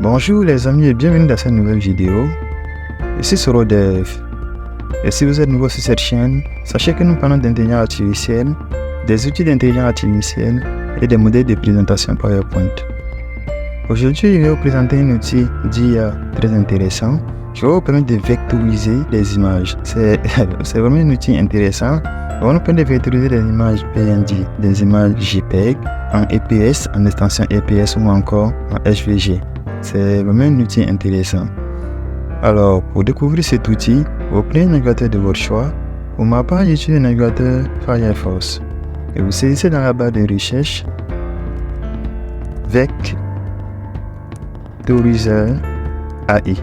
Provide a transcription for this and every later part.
Bonjour les amis et bienvenue dans cette nouvelle vidéo. Ici c'est Rodev. Et si vous êtes nouveau sur cette chaîne, sachez que nous parlons d'intelligence artificielle, des outils d'intelligence artificielle et des modèles de présentation PowerPoint. Aujourd'hui, je vais vous présenter un outil d'IA très intéressant qui va vous permettre de vectoriser les images. C'est vraiment un outil intéressant. On va nous permettre de vectoriser des images PNG, des images JPEG, en EPS, en extension EPS ou encore en HVG. C'est vraiment un outil intéressant. Alors, pour découvrir cet outil, vous prenez un navigateur de votre choix. Pour ma part, j'utilise le navigateur Firefox. Et vous saisissez dans la barre de recherche Vectorizer AI.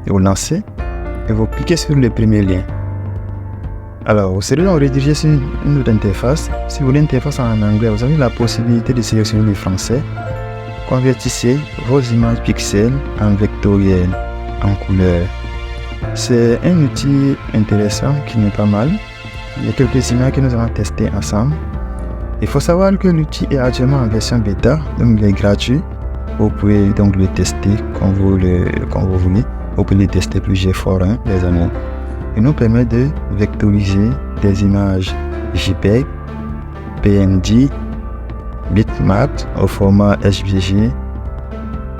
Et vous lancez et vous cliquez sur le premier lien. Alors, vous serez donc redirigé sur une autre interface. Si vous voulez une interface en anglais, vous avez la possibilité de sélectionner le français. Convertissez vos images pixels en vectoriel, en couleur. C'est un outil intéressant qui n'est pas mal. Il y a quelques images que nous allons tester ensemble. Il faut savoir que l'outil est actuellement en version bêta, donc il est gratuit. Vous pouvez donc le tester comme vous voulez. Vous pouvez le tester plusieurs fois, les amis. Il nous permet de vectoriser des images JPEG, PNG, bitmap au format HVG.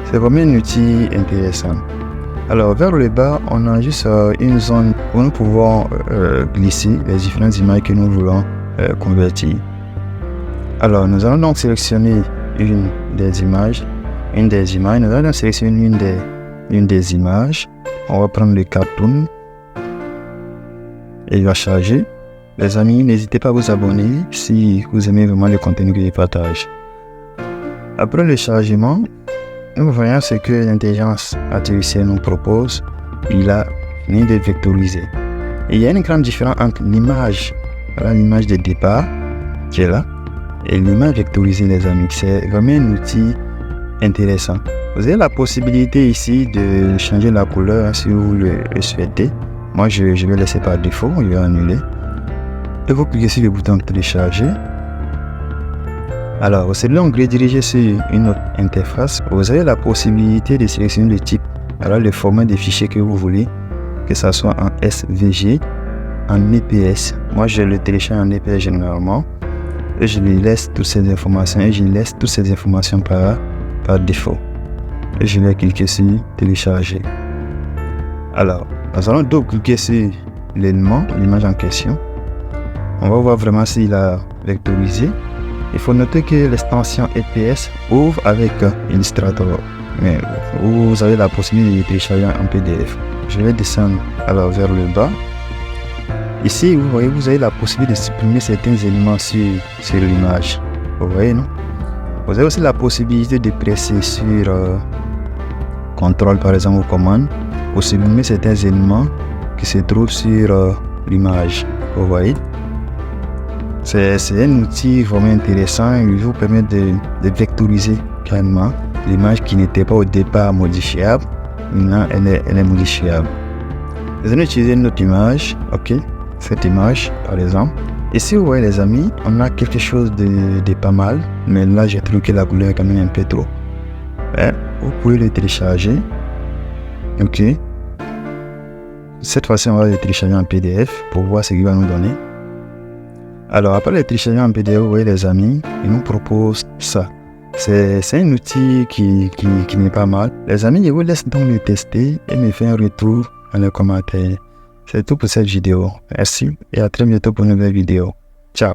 C'est vraiment un outil intéressant. Alors vers le bas, on a juste une zone où nous pouvons glisser les différentes images que nous voulons convertir. Alors nous allons donc sélectionner une des images. Nous allons donc sélectionner une des images. On va prendre le cartoon. Et il va charger. Les amis, n'hésitez pas à vous abonner si vous aimez vraiment le contenu que je partage. Après le chargement, nous voyons ce que l'intelligence artificielle nous propose. Il a fini de vectoriser. Et il y a une grande différence entre l'image, voilà l'image de départ qui est là, et l'image vectorisée, les amis. C'est vraiment un outil intéressant. Vous avez la possibilité ici de changer la couleur si vous le souhaitez. Moi, je vais laisser par défaut, je vais annuler. Et vous cliquez sur le bouton télécharger. Alors, vous serez donc redirigé sur une autre interface. Vous avez la possibilité de sélectionner le type, alors le format des fichiers que vous voulez, que ce soit en SVG, en EPS. Moi, je le télécharge en EPS généralement. Et je lui laisse toutes ces informations par défaut. Et je vais cliquer sur télécharger. Alors, nous allons double-cliquer sur l'élément, l'image en question. On va voir vraiment s'il a vectorisé. Il faut noter que l'extension EPS ouvre avec Illustrator. Mais vous avez la possibilité de télécharger en PDF. Je vais descendre alors vers le bas. Ici, vous voyez, vous avez la possibilité de supprimer certains éléments sur l'image. Vous voyez, non? Vous avez aussi la possibilité de presser sur CTRL par exemple ou commande pour supprimer certains éléments qui se trouvent sur l'image. Vous voyez, c'est un outil vraiment intéressant. Il vous permet de vectoriser carrément l'image qui n'était pas au départ modifiable. Maintenant elle est modifiable. Vous allez utiliser une autre image, ok, cette image par exemple. Ici vous voyez les amis, on a quelque chose de pas mal, mais là j'ai trouvé que la couleur est quand même un peu trop. Vous pouvez le télécharger. Ok. Cette fois-ci, on va le télécharger en PDF pour voir ce qu'il va nous donner. Alors, après le télécharger en PDF, vous voyez les amis, il nous propose ça. C'est un outil qui n'est pas mal. Les amis, je vous laisse donc le tester et me faire un retour dans les commentaires. C'est tout pour cette vidéo. Merci et à très bientôt pour une nouvelle vidéo. Ciao.